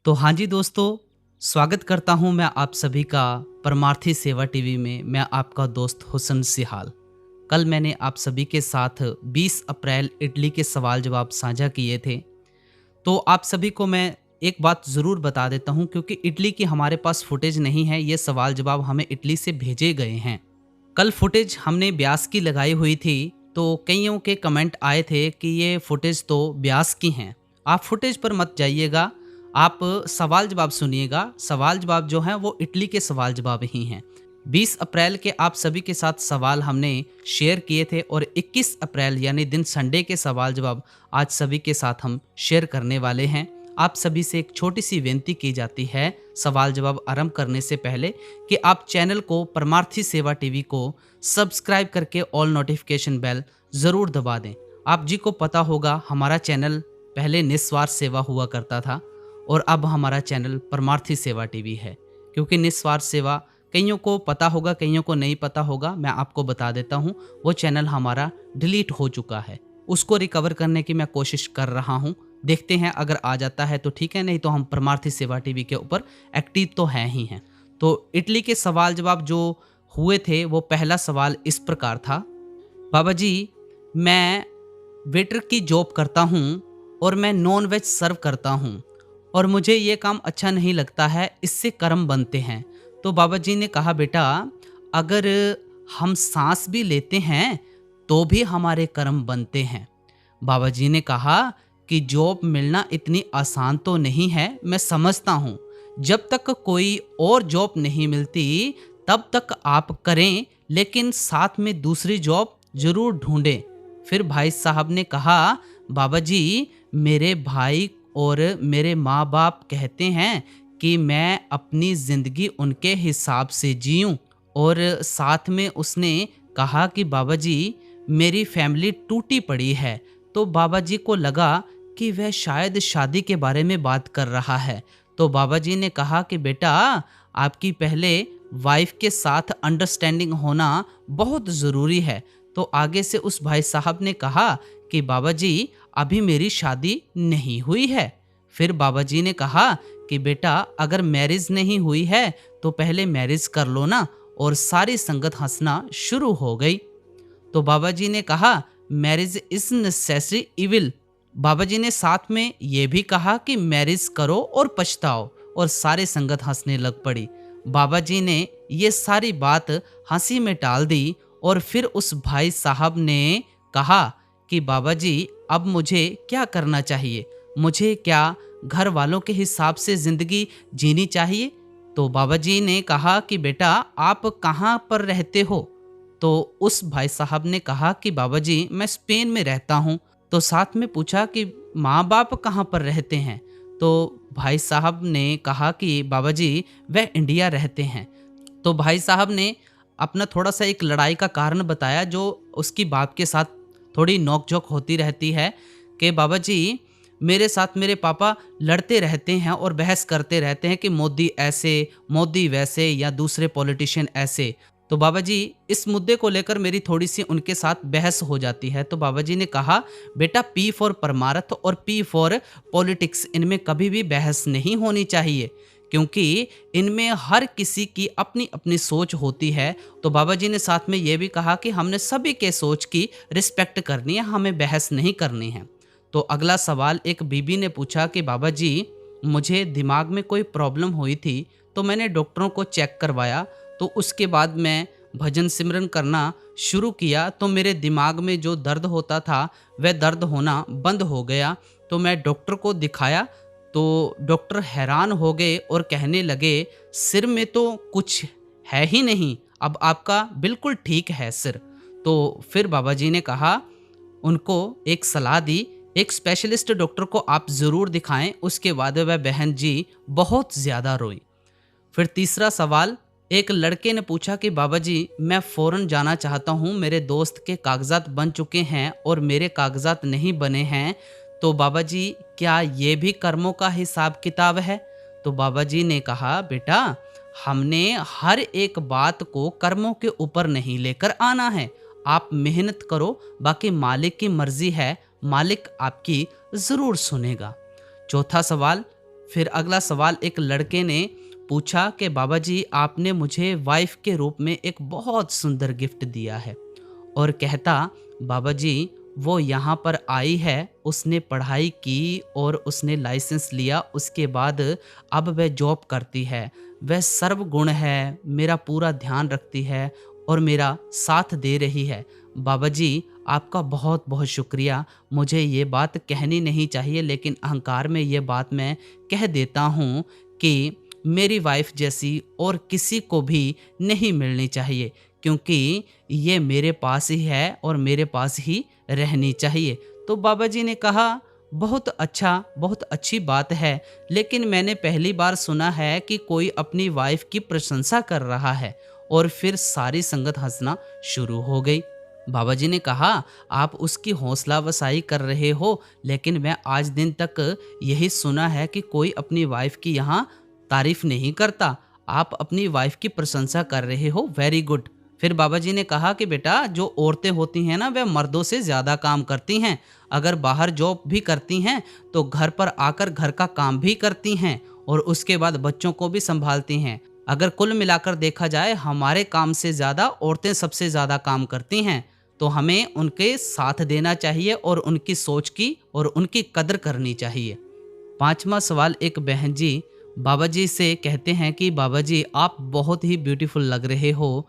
तो हाँ जी दोस्तों, स्वागत करता हूँ मैं आप सभी का परमार्थी सेवा टीवी में। मैं आपका दोस्त हुसन सिहाल। कल मैंने आप सभी के साथ 20 अप्रैल इटली के सवाल जवाब साझा किए थे। तो आप सभी को मैं एक बात ज़रूर बता देता हूँ, क्योंकि इटली की हमारे पास फुटेज नहीं है। ये सवाल जवाब हमें इटली से भेजे गए हैं। कल फुटेज हमने ब्यास की लगाई हुई थी, तो कईयों के कमेंट आए थे कि ये फुटेज तो ब्यास की हैं। आप फुटेज पर मत जाइएगा, आप सवाल जवाब सुनिएगा। सवाल जवाब जो हैं वो इटली के सवाल जवाब ही हैं। 20 अप्रैल के आप सभी के साथ सवाल हमने शेयर किए थे और 21 अप्रैल यानी दिन संडे के सवाल जवाब आज सभी के साथ हम शेयर करने वाले हैं। आप सभी से एक छोटी सी विनती की जाती है सवाल जवाब आरंभ करने से पहले कि आप चैनल को परमार्थी सेवा टीवी को सब्सक्राइब करके ऑल नोटिफिकेशन बेल ज़रूर दबा दें। आप जी को पता होगा हमारा चैनल पहले निस्वार्थ सेवा हुआ करता था और अब हमारा चैनल परमार्थी सेवा टीवी है। क्योंकि निस्वार्थ सेवा कईयों को पता होगा, कईयों को नहीं पता होगा। मैं आपको बता देता हूँ, वो चैनल हमारा डिलीट हो चुका है। उसको रिकवर करने की मैं कोशिश कर रहा हूँ। देखते हैं, अगर आ जाता है तो ठीक है, नहीं तो हम परमार्थी सेवा टीवी के ऊपर एक्टिव तो हैं ही हैं। तो इटली के सवाल जवाब जो हुए थे, वो पहला सवाल इस प्रकार था। बाबा जी, मैं वेटर की जॉब करता हूँ और मैं नॉन वेज सर्व करता हूँ और मुझे ये काम अच्छा नहीं लगता है, इससे कर्म बनते हैं। तो बाबा जी ने कहा, बेटा अगर हम सांस भी लेते हैं तो भी हमारे कर्म बनते हैं। बाबा जी ने कहा कि जॉब मिलना इतनी आसान तो नहीं है, मैं समझता हूँ। जब तक कोई और जॉब नहीं मिलती तब तक आप करें, लेकिन साथ में दूसरी जॉब जरूर ढूंढें। फिर भाई साहब ने कहा, बाबा जी मेरे भाई और मेरे माँ बाप कहते हैं कि मैं अपनी ज़िंदगी उनके हिसाब से जीऊँ। और साथ में उसने कहा कि बाबा जी मेरी फैमिली टूटी पड़ी है। तो बाबा जी को लगा कि वह शायद शादी के बारे में बात कर रहा है। तो बाबा जी ने कहा कि बेटा आपकी पहले वाइफ के साथ अंडरस्टैंडिंग होना बहुत ज़रूरी है। तो आगे से उस भाई साहब ने कहा कि बाबा जी अभी मेरी शादी नहीं हुई है। फिर बाबा जी ने कहा कि बेटा अगर मैरिज नहीं हुई है तो पहले मैरिज कर लो ना। और सारी संगत हंसना शुरू हो गई। तो बाबा जी ने कहा, मैरिज इज नेसेसरी इविल। बाबा जी ने साथ में ये भी कहा कि मैरिज करो और पछताओ। और सारी संगत हंसने लग पड़ी। बाबा जी ने ये सारी बात हंसी में टाल दी और फिर उस भाई साहब ने कहा कि बाबा जी अब मुझे क्या करना चाहिए, मुझे क्या घर वालों के हिसाब से ज़िंदगी जीनी चाहिए। तो बाबा जी ने कहा कि बेटा आप कहाँ पर रहते हो। तो उस भाई साहब ने कहा कि बाबा जी मैं स्पेन में रहता हूँ। तो साथ में पूछा कि माँ बाप कहाँ पर रहते हैं। तो भाई साहब ने कहा कि बाबा जी वह इंडिया रहते हैं। तो भाई साहब ने अपना थोड़ा सा एक लड़ाई का कारण बताया, जो उसकी बाप के साथ थोड़ी नोक-झोंक होती रहती है कि बाबा जी मेरे साथ मेरे पापा लड़ते रहते हैं और बहस करते रहते हैं कि मोदी ऐसे, मोदी वैसे या दूसरे पॉलिटिशियन ऐसे। तो बाबा जी इस मुद्दे को लेकर मेरी थोड़ी सी उनके साथ बहस हो जाती है। तो बाबा जी ने कहा, बेटा पी फॉर परमार्थ और पी फॉर पॉलिटिक्स, इनमें कभी भी बहस नहीं होनी चाहिए, क्योंकि इनमें हर किसी की अपनी अपनी सोच होती है। तो बाबा जी ने साथ में ये भी कहा कि हमने सभी के सोच की रिस्पेक्ट करनी है, हमें बहस नहीं करनी है। तो अगला सवाल एक बीबी ने पूछा कि बाबा जी मुझे दिमाग में कोई प्रॉब्लम हुई थी, तो मैंने डॉक्टरों को चेक करवाया। तो उसके बाद मैं भजन सिमरन करना शुरू किया, तो मेरे दिमाग में जो दर्द होता था वह दर्द होना बंद हो गया। तो मैं डॉक्टर को दिखाया, तो डॉक्टर हैरान हो गए और कहने लगे, सिर में तो कुछ है ही नहीं, अब आपका बिल्कुल ठीक है सिर। तो फिर बाबा जी ने कहा, उनको एक सलाह दी, एक स्पेशलिस्ट डॉक्टर को आप ज़रूर दिखाएं। उसके बाद वह बहन जी बहुत ज़्यादा रोई। फिर तीसरा सवाल एक लड़के ने पूछा कि बाबा जी मैं फ़ौरन जाना चाहता हूँ, मेरे दोस्त के कागजात बन चुके हैं और मेरे कागजात नहीं बने हैं। तो बाबा जी क्या ये भी कर्मों का हिसाब किताब है। तो बाबा जी ने कहा, बेटा हमने हर एक बात को कर्मों के ऊपर नहीं लेकर आना है, आप मेहनत करो, बाकी मालिक की मर्जी है, मालिक आपकी ज़रूर सुनेगा। चौथा सवाल, फिर अगला सवाल एक लड़के ने पूछा कि बाबा जी आपने मुझे वाइफ के रूप में एक बहुत सुंदर गिफ्ट दिया है। और कहता बाबा जी वो यहाँ पर आई है, उसने पढ़ाई की और उसने लाइसेंस लिया, उसके बाद अब वह जॉब करती है, वह सर्वगुण है, मेरा पूरा ध्यान रखती है और मेरा साथ दे रही है। बाबा जी आपका बहुत बहुत शुक्रिया। मुझे ये बात कहनी नहीं चाहिए लेकिन अहंकार में ये बात मैं कह देता हूँ कि मेरी वाइफ जैसी और किसी को भी नहीं मिलनी चाहिए, क्योंकि ये मेरे पास ही है और मेरे पास ही रहनी चाहिए। तो बाबा जी ने कहा बहुत अच्छा, बहुत अच्छी बात है, लेकिन मैंने पहली बार सुना है कि कोई अपनी वाइफ की प्रशंसा कर रहा है। और फिर सारी संगत हंसना शुरू हो गई। बाबा जी ने कहा आप उसकी हौसला अफजाई कर रहे हो, लेकिन मैं आज दिन तक यही सुना है कि कोई अपनी वाइफ की यहाँ तारीफ नहीं करता। आप अपनी वाइफ की प्रशंसा कर रहे हो, वेरी गुड। फिर बाबा जी ने कहा कि बेटा जो औरतें होती हैं ना वह मर्दों से ज़्यादा काम करती हैं। अगर बाहर जॉब भी करती हैं तो घर पर आकर घर का काम भी करती हैं और उसके बाद बच्चों को भी संभालती हैं। अगर कुल मिलाकर देखा जाए हमारे काम से ज़्यादा औरतें सबसे ज़्यादा काम करती हैं, तो हमें उनके साथ देना चाहिए और उनकी सोच की और उनकी कदर करनी चाहिए। पांचवा सवाल एक बहन जी बाबा जी से कहते हैं कि बाबा जी आप बहुत ही ब्यूटीफुल लग रहे हो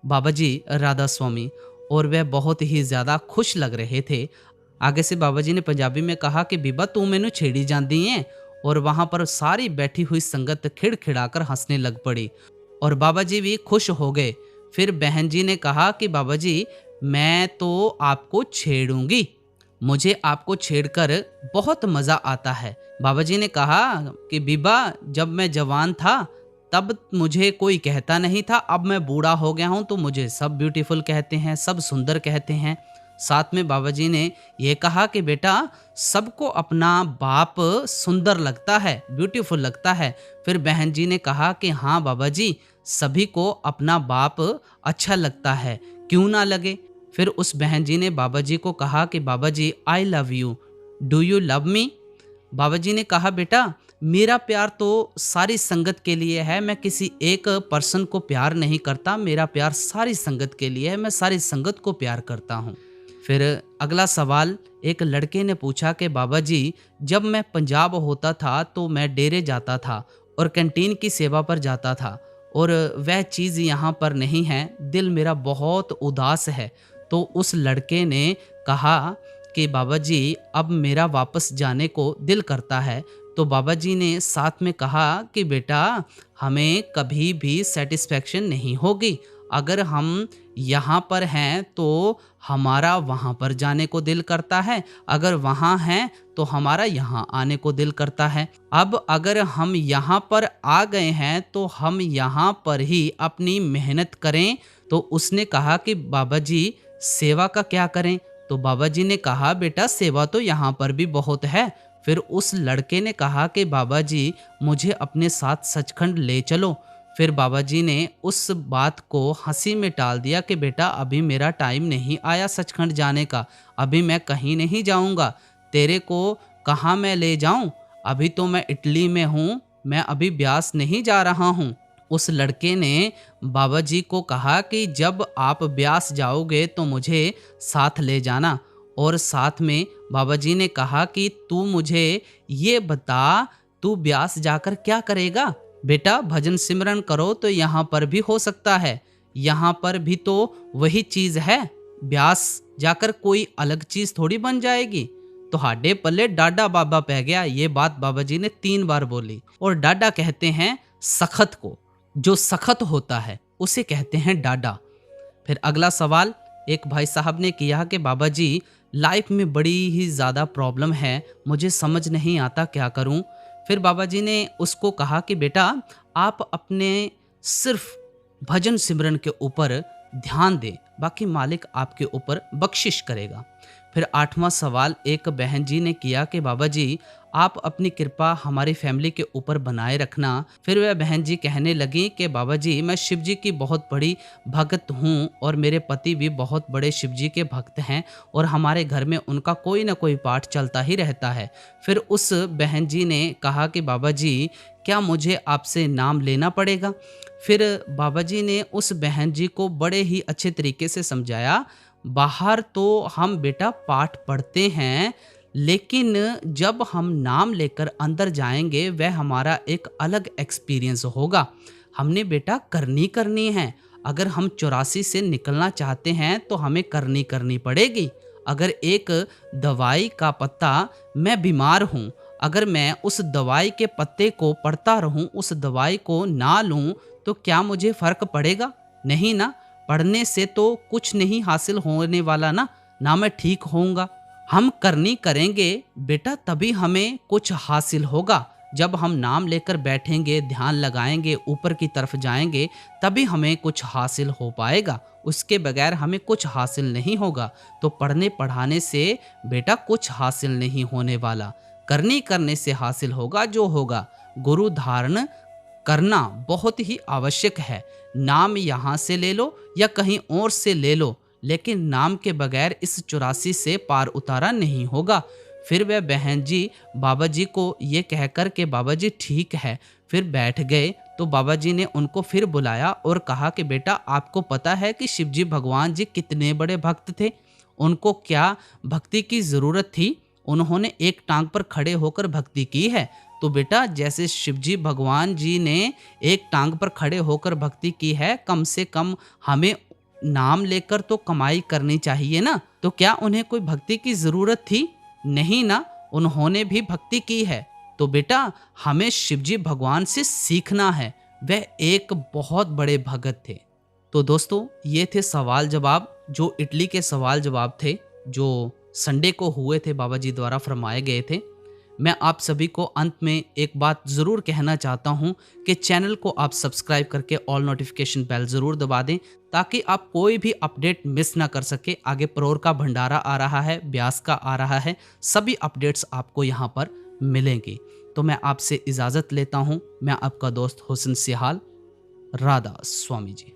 बाबा जी, राधा स्वामी। और वह बहुत ही ज़्यादा खुश लग रहे थे। आगे से बाबा जी ने पंजाबी में कहा कि बीबा तू मैनू छेड़ी जाती है। और वहाँ पर सारी बैठी हुई संगत खिड़खिड़ाकर हंसने लग पड़ी और बाबा जी भी खुश हो गए। फिर बहन जी ने कहा कि बाबा जी मैं तो आपको छेड़ूंगी, मुझे आपको छेड़कर बहुत मज़ा आता है। बाबा जी ने कहा कि बीबा जब मैं जवान था तब मुझे कोई कहता नहीं था, अब मैं बूढ़ा हो गया हूँ तो मुझे सब ब्यूटीफुल कहते हैं, सब सुंदर कहते हैं। साथ में बाबा जी ने ये कहा कि बेटा सबको अपना बाप सुंदर लगता है, ब्यूटीफुल लगता है। फिर बहन जी ने कहा कि हाँ बाबा जी सभी को अपना बाप अच्छा लगता है, क्यों ना लगे। फिर उस बहन जी ने बाबा जी को कहा कि Baba ji I love you, do you love me. Baba ji ने कहा बेटा मेरा प्यार तो सारी संगत के लिए है, मैं किसी एक पर्सन को प्यार नहीं करता, मेरा प्यार सारी संगत के लिए है, मैं सारी संगत को प्यार करता हूँ। फिर अगला सवाल एक लड़के ने पूछा कि बाबा जी जब मैं पंजाब होता था तो मैं डेरे जाता था और कैंटीन की सेवा पर जाता था और वह चीज़ यहाँ पर नहीं है, दिल मेरा बहुत उदास है। तो उस लड़के ने कहा कि बाबा जी अब मेरा वापस जाने को दिल करता है। तो बाबा जी ने साथ में कहा कि बेटा हमें कभी भी सेटिस्फैक्शन नहीं होगी, अगर हम यहाँ पर हैं तो हमारा वहाँ पर जाने को दिल करता है, अगर वहाँ हैं तो हमारा यहाँ आने को दिल करता है। अब अगर हम यहाँ पर आ गए हैं तो हम यहाँ पर ही अपनी मेहनत करें। तो उसने कहा कि बाबा जी सेवा का क्या करें। तो बाबा जी ने कहा बेटा सेवा तो यहाँ पर भी बहुत है। फिर उस लड़के ने कहा कि बाबा जी मुझे अपने साथ सचखंड ले चलो। फिर बाबा जी ने उस बात को हंसी में टाल दिया कि बेटा अभी मेरा टाइम नहीं आया सचखंड जाने का, अभी मैं कहीं नहीं जाऊंगा, तेरे को कहाँ मैं ले जाऊं, अभी तो मैं इटली में हूँ, मैं अभी ब्यास नहीं जा रहा हूँ। उस लड़के ने बाबा जी को कहा कि जब आप ब्यास जाओगे तो मुझे साथ ले जाना। और साथ में बाबा जी ने कहा कि तू मुझे ये बता तू ब्यास जाकर क्या करेगा। बेटा भजन सिमरन करो तो यहाँ पर भी हो सकता है, यहाँ पर भी तो वही चीज़ है, ब्यास जाकर कोई अलग चीज़ थोड़ी बन जाएगी। तो हाडे पल्ले डाडा बाबा पै गया। ये बात बाबा जी ने 3 बार बोली। और डाडा कहते हैं सखत को, जो सखत होता है उसे कहते हैं डाडा। फिर अगला सवाल एक भाई साहब ने किया कि बाबा जी लाइफ में बड़ी ही ज़्यादा प्रॉब्लम है, मुझे समझ नहीं आता क्या करूं। फिर बाबा जी ने उसको कहा कि बेटा आप अपने सिर्फ भजन सिमरन के ऊपर ध्यान दें, बाकी मालिक आपके ऊपर बख्शिश करेगा। फिर 8वां सवाल एक बहन जी ने किया कि बाबा जी आप अपनी कृपा हमारी फैमिली के ऊपर बनाए रखना। फिर वह बहन जी कहने लगी कि बाबा जी मैं शिव जी की बहुत बड़ी भक्त हूँ और मेरे पति भी बहुत बड़े शिव जी के भक्त हैं और हमारे घर में उनका कोई ना कोई पाठ चलता ही रहता है। फिर उस बहन जी ने कहा कि बाबा जी क्या मुझे आपसे नाम लेना पड़ेगा? फिर बाबा जी ने उस बहन जी को बड़े ही अच्छे तरीके से समझाया, बाहर तो हम बेटा पाठ पढ़ते हैं, लेकिन जब हम नाम लेकर अंदर जाएँगे वह हमारा एक अलग एक्सपीरियंस होगा। हमने बेटा करनी करनी है। अगर हम 84 से निकलना चाहते हैं तो हमें करनी करनी पड़ेगी। अगर एक दवाई का पत्ता, मैं बीमार हूँ, अगर मैं उस दवाई के पत्ते को पढ़ता रहूँ, उस दवाई को ना लूँ, तो क्या मुझे फ़र्क पड़ेगा? नहीं ना। पढ़ने से तो कुछ नहीं हासिल होने वाला ना, ना मैं ठीक होऊँगा। हम करनी करेंगे बेटा तभी हमें कुछ हासिल होगा। जब हम नाम लेकर बैठेंगे, ध्यान लगाएँगे, ऊपर की तरफ जाएँगे, तभी हमें कुछ हासिल हो पाएगा। उसके बगैर हमें कुछ हासिल नहीं होगा। तो पढ़ने पढ़ाने से बेटा कुछ हासिल नहीं होने वाला। करनी करने से हासिल होगा जो होगा। गुरु धारण करना बहुत ही आवश्यक है। नाम यहाँ से ले लो या कहीं और से ले लो, लेकिन नाम के बगैर इस 84 से पार उतारा नहीं होगा। फिर वह बहन जी बाबा जी को ये कहकर के बाबा जी ठीक है, फिर बैठ गए। तो बाबा जी ने उनको फिर बुलाया और कहा कि बेटा आपको पता है कि शिव जी भगवान जी कितने बड़े भक्त थे? उनको क्या भक्ति की ज़रूरत थी? उन्होंने एक टांग पर खड़े होकर भक्ति की है। तो बेटा जैसे शिवजी भगवान जी ने एक टांग पर खड़े होकर भक्ति की है, कम से कम हमें नाम लेकर तो कमाई करनी चाहिए ना। तो क्या उन्हें कोई भक्ति की ज़रूरत थी? नहीं ना, उन्होंने भी भक्ति की है। तो बेटा हमें शिवजी भगवान से सीखना है, वह एक बहुत बड़े भगत थे। तो दोस्तों ये थे सवाल जवाब, जो इटली के सवाल जवाब थे, जो संडे को हुए थे, बाबा जी द्वारा फरमाए गए थे। मैं आप सभी को अंत में एक बात ज़रूर कहना चाहता हूं कि चैनल को आप सब्सक्राइब करके ऑल नोटिफिकेशन बेल ज़रूर दबा दें, ताकि आप कोई भी अपडेट मिस ना कर सके। आगे प्रोर का भंडारा आ रहा है, ब्यास का आ रहा है, सभी अपडेट्स आपको यहाँ पर मिलेंगी। तो मैं आपसे इजाज़त लेता हूँ। मैं आपका दोस्त हुसन सिहाल। राधा स्वामी जी।